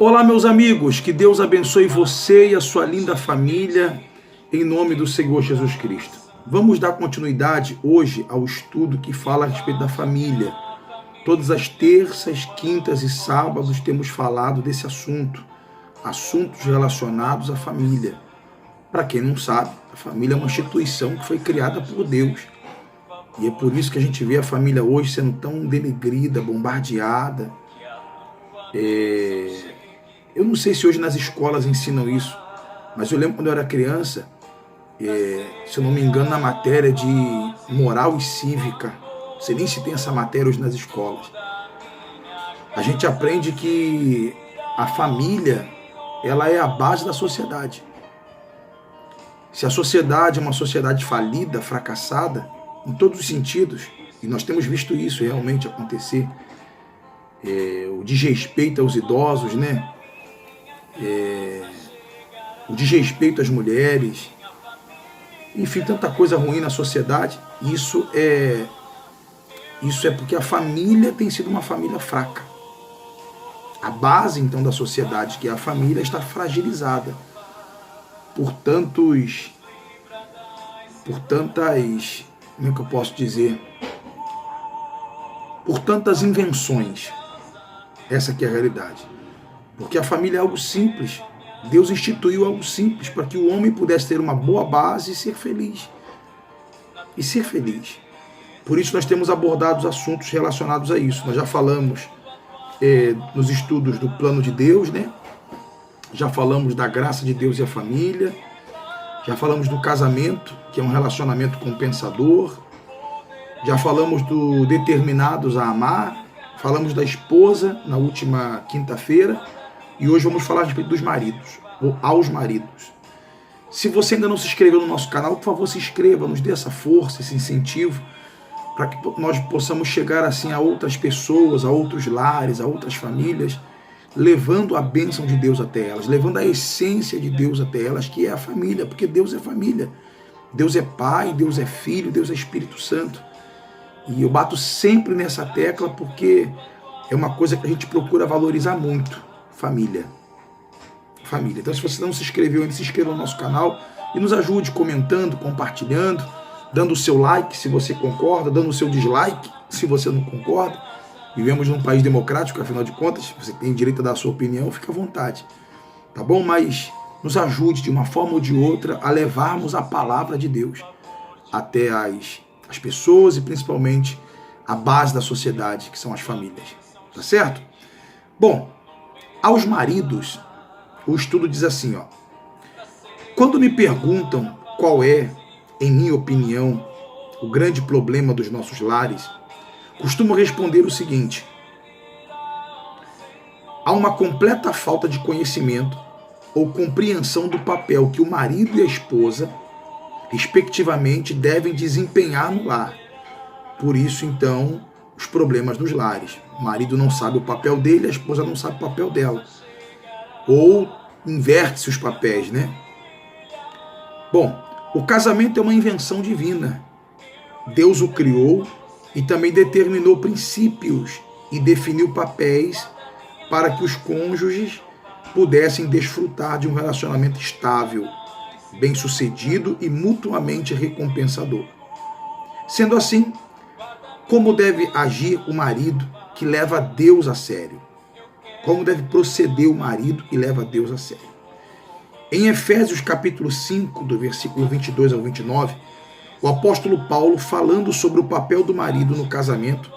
Olá, meus amigos, que Deus abençoe você e a sua linda família, em nome do Senhor Jesus Cristo. Vamos dar continuidade hoje ao estudo que fala a respeito da família. Todas as terças, quintas e sábados temos falado desse assunto, assuntos relacionados à família. Para quem não sabe, a família é uma instituição que foi criada por Deus. E é por isso que a gente vê a família hoje sendo tão denegrida, bombardeada. Eu não sei se hoje nas escolas ensinam isso, mas eu lembro quando eu era criança, se eu não me engano, na matéria de moral e cívica, não sei nem se tem essa matéria hoje nas escolas, a gente aprende que a família, ela é a base da sociedade. Se a sociedade é uma sociedade falida, fracassada, em todos os sentidos, e nós temos visto isso realmente acontecer, o desrespeito aos idosos, né? O desrespeito às mulheres, enfim, tanta coisa ruim na sociedade. Isso é porque a família tem sido uma família fraca. A base, então, da sociedade, que é a família, está fragilizada por tantas, como é que eu posso dizer? Por tantas invenções. Essa que é a realidade. Porque a família é algo simples. Deus instituiu algo simples para que o homem pudesse ter uma boa base e ser feliz. E ser feliz. Por isso nós temos abordado os assuntos relacionados a isso. Nós já falamos nos estudos do plano de Deus, né? Já falamos da graça de Deus e a família. Já falamos do casamento, que é um relacionamento compensador. Já falamos do determinados a amar. Falamos da esposa na última quinta-feira. E hoje vamos falar a respeito dos maridos, ou aos maridos. Se você ainda não se inscreveu no nosso canal, por favor, se inscreva, nos dê essa força, esse incentivo, para que nós possamos chegar assim a outras pessoas, a outros lares, a outras famílias, levando a bênção de Deus até elas, levando a essência de Deus até elas, que é a família, porque Deus é família. Deus é Pai, Deus é Filho, Deus é Espírito Santo. E eu bato sempre nessa tecla porque é uma coisa que a gente procura valorizar muito. Família. Então, se você não se inscreveu ainda, se inscreva no nosso canal e nos ajude comentando, compartilhando, dando o seu like se você concorda, dando o seu dislike se você não concorda. Vivemos num país democrático, afinal de contas, você tem direito a dar a sua opinião, fica à vontade. Tá bom? Mas nos ajude de uma forma ou de outra a levarmos a palavra de Deus até as pessoas e principalmente a base da sociedade, que são as famílias. Tá certo? Bom, aos maridos, o estudo diz assim, ó. Quando me perguntam qual é, em minha opinião, o grande problema dos nossos lares, costumo responder o seguinte: há uma completa falta de conhecimento ou compreensão do papel que o marido e a esposa, respectivamente, devem desempenhar no lar. Por isso, então, os problemas nos lares. O marido não sabe o papel dele, a esposa não sabe o papel dela. Ou inverte-se os papéis, né? Bom, o casamento é uma invenção divina. Deus o criou e também determinou princípios e definiu papéis para que os cônjuges pudessem desfrutar de um relacionamento estável, bem-sucedido e mutuamente recompensador. Sendo assim, como deve agir o marido que leva Deus a sério? Como deve proceder o marido que leva Deus a sério? Em Efésios capítulo 5, do versículo 22 ao 29, o apóstolo Paulo, falando sobre o papel do marido no casamento,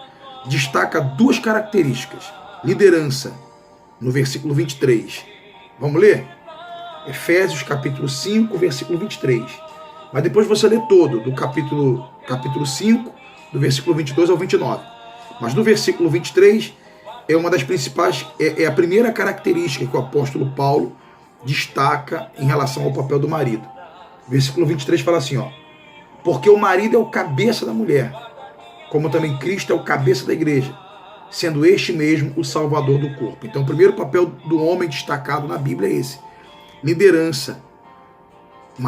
destaca duas características. Liderança, no versículo 23. Vamos ler? Efésios capítulo 5, versículo 23. Mas depois você lê todo, do capítulo 5, do versículo 22 ao 29. Mas no versículo 23 é uma das principais, é a primeira característica que o apóstolo Paulo destaca em relação ao papel do marido. Versículo 23 fala assim, ó: porque o marido é o cabeça da mulher, como também Cristo é o cabeça da igreja, sendo este mesmo o salvador do corpo. Então o primeiro papel do homem destacado na Bíblia é esse: liderança. O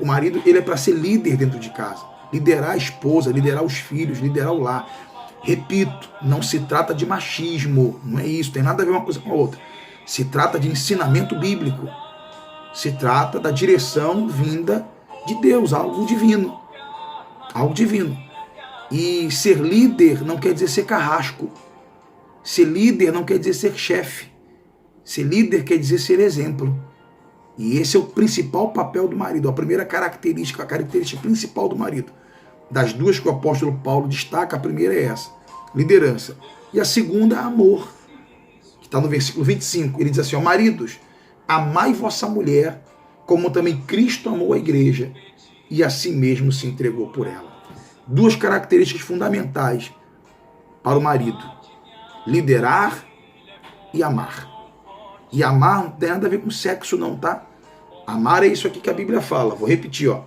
marido ele é para ser líder dentro de casa, liderar a esposa, liderar os filhos, liderar o lar. Repito, não se trata de machismo, não é isso, tem nada a ver uma coisa com a outra. Se trata de ensinamento bíblico. Se trata da direção vinda de Deus, algo divino. Algo divino. E ser líder não quer dizer ser carrasco. Ser líder não quer dizer ser chefe. Ser líder quer dizer ser exemplo. E esse é o principal papel do marido. A primeira característica, a característica principal do marido. Das duas que o apóstolo Paulo destaca, a primeira é essa, liderança. E a segunda, amor, que está no versículo 25. Ele diz assim, ó, maridos, amai vossa mulher, como também Cristo amou a igreja, e a si mesmo se entregou por ela. Duas características fundamentais para o marido. Liderar e amar. E amar não tem nada a ver com sexo não, tá? Amar é isso aqui que a Bíblia fala. Vou repetir, ó.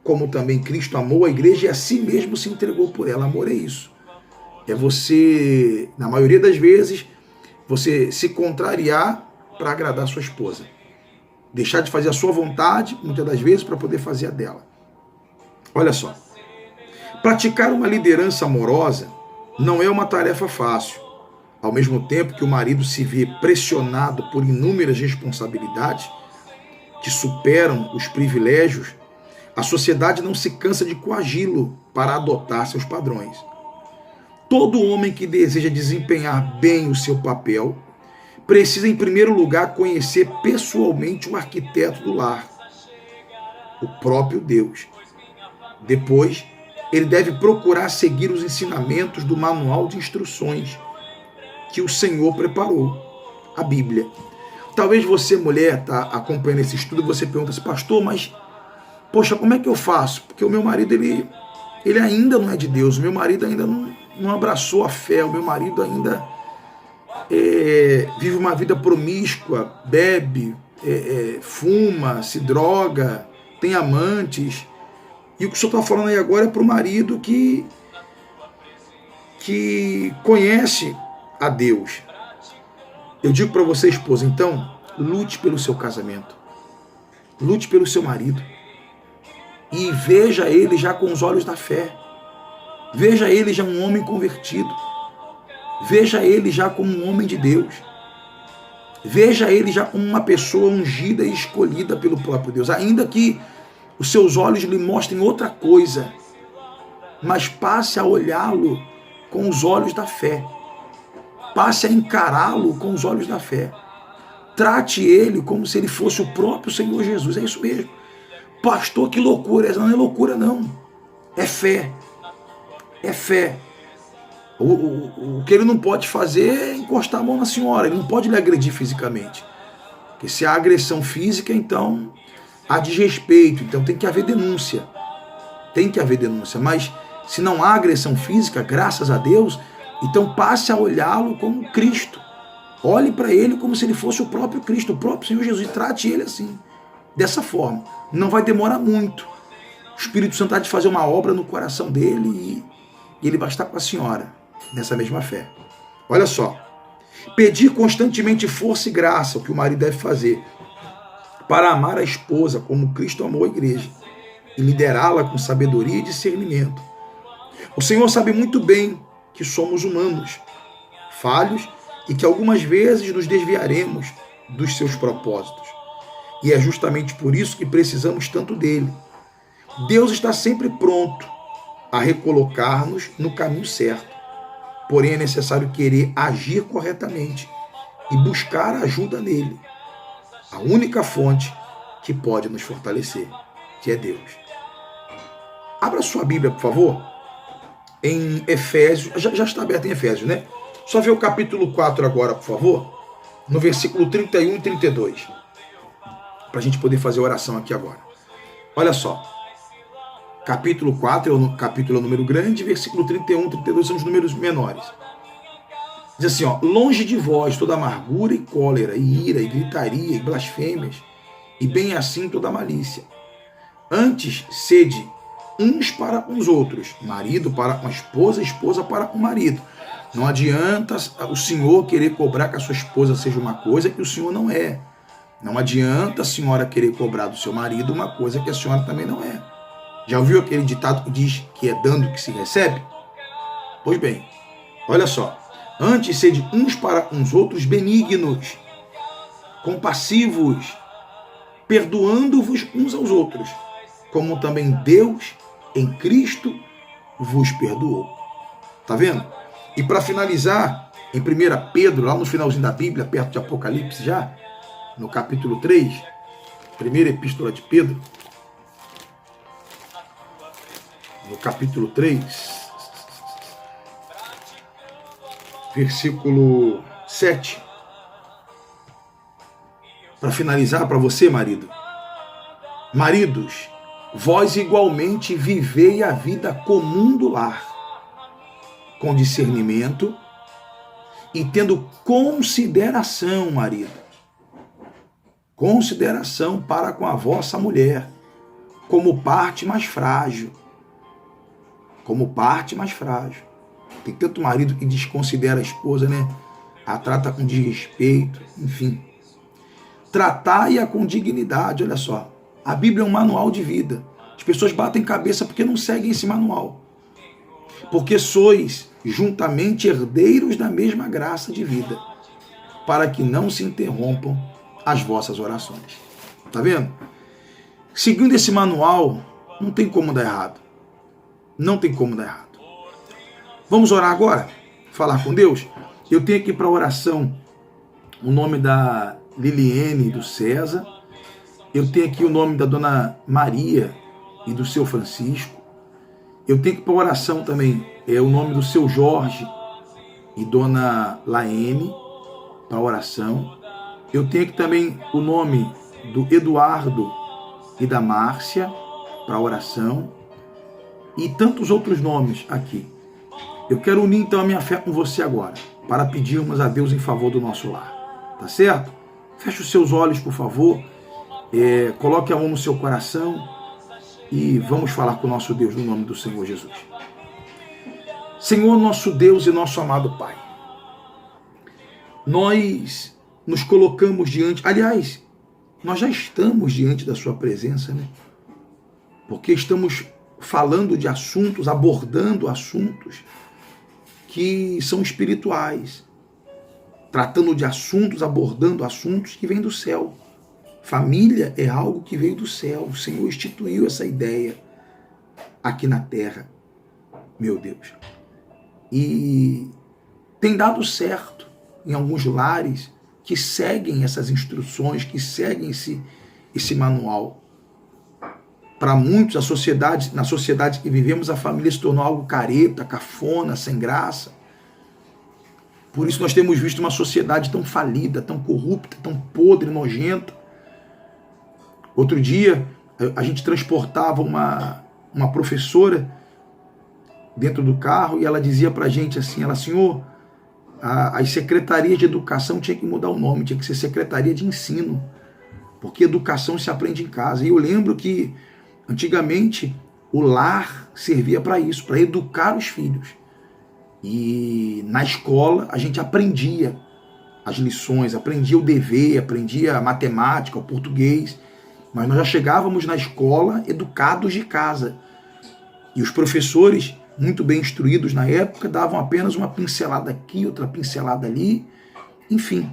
Como também Cristo amou a igreja e a si mesmo se entregou por ela. Amor é isso. É você, na maioria das vezes, você se contrariar para agradar a sua esposa. Deixar de fazer a sua vontade, muitas das vezes, para poder fazer a dela. Olha só. Praticar uma liderança amorosa não é uma tarefa fácil. Ao mesmo tempo que o marido se vê pressionado por inúmeras responsabilidades que superam os privilégios, a sociedade não se cansa de coagi-lo para adotar seus padrões. Todo homem que deseja desempenhar bem o seu papel precisa, em primeiro lugar, conhecer pessoalmente o arquiteto do lar, o próprio Deus. Depois, ele deve procurar seguir os ensinamentos do manual de instruções que o Senhor preparou, a Bíblia. Talvez você, mulher, está acompanhando esse estudo, você pergunta assim, pastor, mas, poxa, como é que eu faço? Porque o meu marido, ele ainda não é de Deus, o meu marido ainda não abraçou a fé, o meu marido ainda vive uma vida promíscua, bebe, fuma, se droga, tem amantes. E o que o senhor está falando aí agora é para o marido que conhece a Deus. Eu digo para você, esposa, então, lute pelo seu casamento. Lute pelo seu marido. E veja ele já com os olhos da fé. Veja ele já um homem convertido. Veja ele já como um homem de Deus. Veja ele já como uma pessoa ungida e escolhida pelo próprio Deus. Ainda que os seus olhos lhe mostrem outra coisa, mas passe a olhá-lo com os olhos da fé. Passe a encará-lo com os olhos da fé. Trate ele como se ele fosse o próprio Senhor Jesus. É isso mesmo. Pastor, que loucura. Essa não é loucura, não. É fé. É fé. O que ele não pode fazer é encostar a mão na senhora. Ele não pode lhe agredir fisicamente. Porque se há agressão física, então há desrespeito. Então tem que haver denúncia. Tem que haver denúncia. Mas se não há agressão física, graças a Deus, então passe a olhá-lo como Cristo. Olhe para ele como se ele fosse o próprio Cristo, o próprio Senhor Jesus. E trate ele assim, dessa forma. Não vai demorar muito. O Espírito Santo há de fazer uma obra no coração dele e ele vai estar com a senhora, nessa mesma fé. Olha só. Pedir constantemente força e graça, o que o marido deve fazer, para amar a esposa como Cristo amou a igreja e liderá-la com sabedoria e discernimento. O Senhor sabe muito bem que somos humanos, falhos, e que algumas vezes nos desviaremos dos seus propósitos. E é justamente por isso que precisamos tanto dele. Deus está sempre pronto a recolocar-nos no caminho certo. Porém, é necessário querer agir corretamente e buscar ajuda nele. A única fonte que pode nos fortalecer, que é Deus. Abra sua Bíblia, por favor, em Efésios. Já está aberto em Efésios, né? Só ver o capítulo 4 agora, por favor, no versículo 31 e 32. Para a gente poder fazer a oração aqui agora. Olha só. Capítulo 4 é o capítulo número grande, versículo 31 e 32 são os números menores. Diz assim, ó, longe de vós toda amargura e cólera, e ira, e gritaria, e blasfêmias, e bem assim toda malícia. Antes, sede uns para os outros, marido para uma esposa, esposa para o marido. Não adianta o senhor querer cobrar que a sua esposa seja uma coisa que o senhor não é. Não adianta a senhora querer cobrar do seu marido uma coisa que a senhora também não é. Já ouviu aquele ditado que diz que é dando que se recebe? Pois bem, olha só. Antes, sede uns para uns outros benignos, compassivos, perdoando-vos uns aos outros, como também Deus em Cristo vos perdoou. Tá vendo? E para finalizar, em 1 Pedro, lá no finalzinho da Bíblia, perto de Apocalipse já, no capítulo 3, primeira epístola de Pedro, no capítulo 3, versículo 7, para finalizar para você, marido. Maridos, vós igualmente vivei a vida comum do lar, com discernimento e tendo consideração, marido, consideração para com a vossa mulher, como parte mais frágil. Como parte mais frágil. Tem tanto marido que desconsidera a esposa, né? A trata com desrespeito, enfim. Tratai-a com dignidade, olha só. A Bíblia é um manual de vida. As pessoas batem cabeça porque não seguem esse manual. Porque sois juntamente herdeiros da mesma graça de vida, para que não se interrompam as vossas orações. Tá vendo? Seguindo esse manual, não tem como dar errado. Não tem como dar errado. Vamos orar agora? Falar com Deus? Eu tenho aqui para oração o nome da Liliene e do César. Eu tenho aqui o nome da dona Maria e do seu Francisco. Eu tenho aqui para oração também o nome do seu Jorge e dona Laene para oração. Eu tenho aqui também o nome do Eduardo e da Márcia para oração. E tantos outros nomes aqui. Eu quero unir então a minha fé com você agora, para pedirmos a Deus em favor do nosso lar. Tá certo? Feche os seus olhos, por favor. Coloque a mão no seu coração e vamos falar com o nosso Deus no nome do Senhor Jesus. Senhor, nosso Deus e nosso amado Pai, nós nos colocamos diante, aliás, nós já estamos diante da sua presença, né? Porque estamos falando de assuntos, abordando assuntos que são espirituais, tratando de assuntos, abordando assuntos que vêm do céu. Família é algo que veio do céu. O Senhor instituiu essa ideia aqui na terra, meu Deus. E tem dado certo em alguns lares que seguem essas instruções, que seguem esse manual. Para muitos, na sociedade que vivemos, a família se tornou algo careta, cafona, sem graça. Por isso nós temos visto uma sociedade tão falida, tão corrupta, tão podre, nojenta. Outro dia, a gente transportava uma professora dentro do carro e ela dizia para a gente assim, senhor, as secretarias de educação tinha que mudar o nome, tinha que ser secretaria de ensino, porque educação se aprende em casa. E eu lembro que antigamente, o lar servia para isso, para educar os filhos. E na escola a gente aprendia as lições, aprendia o dever, aprendia a matemática, o português. Mas nós já chegávamos na escola educados de casa. E os professores, muito bem instruídos na época, davam apenas uma pincelada aqui, outra pincelada ali. Enfim,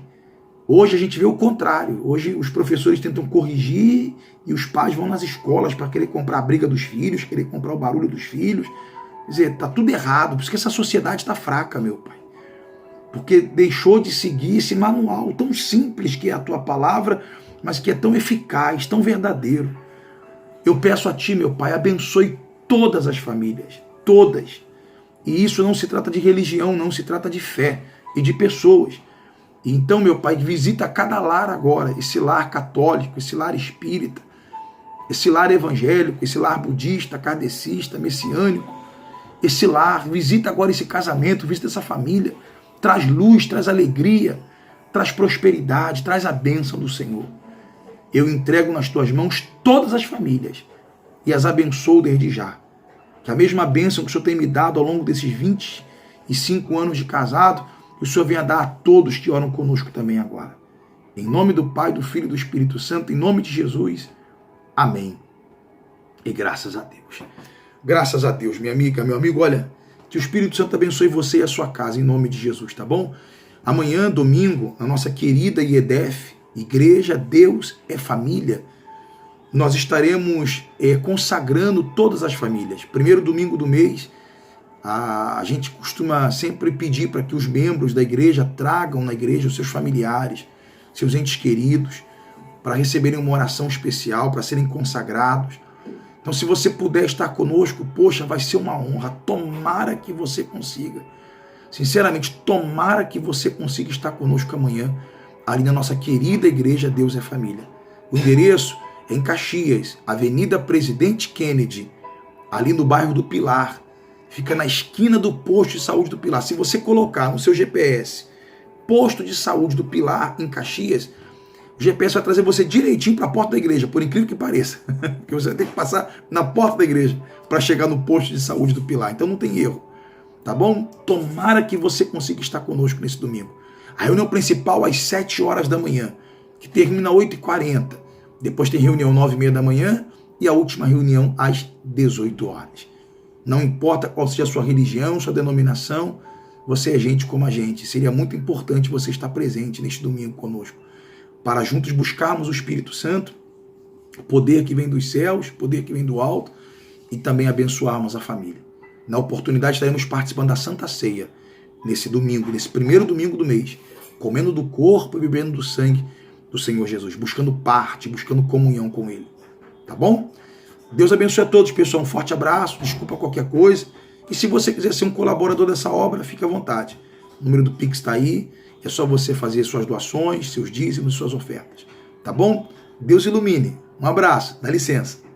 hoje a gente vê o contrário. Hoje os professores tentam corrigir e os pais vão nas escolas para querer comprar a briga dos filhos, querer comprar o barulho dos filhos. Quer dizer, está tudo errado, por isso que essa sociedade está fraca, meu Pai. Porque deixou de seguir esse manual tão simples que é a Tua palavra, mas que é tão eficaz, tão verdadeiro. Eu peço a Ti, meu Pai, abençoe todas as famílias, todas. E isso não se trata de religião, não se trata de fé e de pessoas. Então, meu Pai, visita cada lar agora, esse lar católico, esse lar espírita, esse lar evangélico, esse lar budista, kardecista, messiânico, esse lar, visita agora esse casamento, visita essa família, traz luz, traz alegria, traz prosperidade, traz a bênção do Senhor. Eu entrego nas Tuas mãos todas as famílias e as abençoo desde já. Que a mesma bênção que o Senhor tem me dado ao longo desses 25 anos de casado, que o Senhor venha dar a todos que oram conosco também agora. Em nome do Pai, do Filho e do Espírito Santo, em nome de Jesus. Amém. E graças a Deus. Graças a Deus, minha amiga, meu amigo, olha, que o Espírito Santo abençoe você e a sua casa, em nome de Jesus, tá bom? Amanhã, domingo, a nossa querida IEDEF, Igreja, Deus é família. Nós estaremos consagrando todas as famílias. Primeiro domingo do mês, a gente costuma sempre pedir para que os membros da igreja tragam na igreja os seus familiares, seus entes queridos, para receberem uma oração especial, para serem consagrados. Então, se você puder estar conosco, poxa, vai ser uma honra. Tomara que você consiga. Sinceramente, tomara que você consiga estar conosco amanhã, ali na nossa querida igreja Deus é Família. O endereço é em Caxias, Avenida Presidente Kennedy, ali no bairro do Pilar. Fica na esquina do posto de saúde do Pilar. Se você colocar no seu GPS, posto de saúde do Pilar, em Caxias, o GPS vai trazer você direitinho para a porta da igreja, por incrível que pareça. Porque você vai ter que passar na porta da igreja para chegar no posto de saúde do Pilar. Então não tem erro. Tá bom? Tomara que você consiga estar conosco nesse domingo. A reunião principal às 7 horas da manhã, que termina às 8h40. Depois tem reunião às 9h30 da manhã e a última reunião às 18 horas. Não importa qual seja a sua religião, sua denominação, você é gente como a gente. Seria muito importante você estar presente neste domingo conosco, para juntos buscarmos o Espírito Santo, o poder que vem dos céus, o poder que vem do alto, e também abençoarmos a família. Na oportunidade estaremos participando da Santa Ceia, nesse domingo, nesse primeiro domingo do mês, comendo do corpo e bebendo do sangue do Senhor Jesus, buscando parte, buscando comunhão com Ele. Tá bom? Deus abençoe a todos, pessoal. Um forte abraço, desculpa qualquer coisa. E se você quiser ser um colaborador dessa obra, fique à vontade. O número do Pix está aí. É só você fazer suas doações, seus dízimos, suas ofertas. Tá bom? Deus ilumine. Um abraço. Dá licença.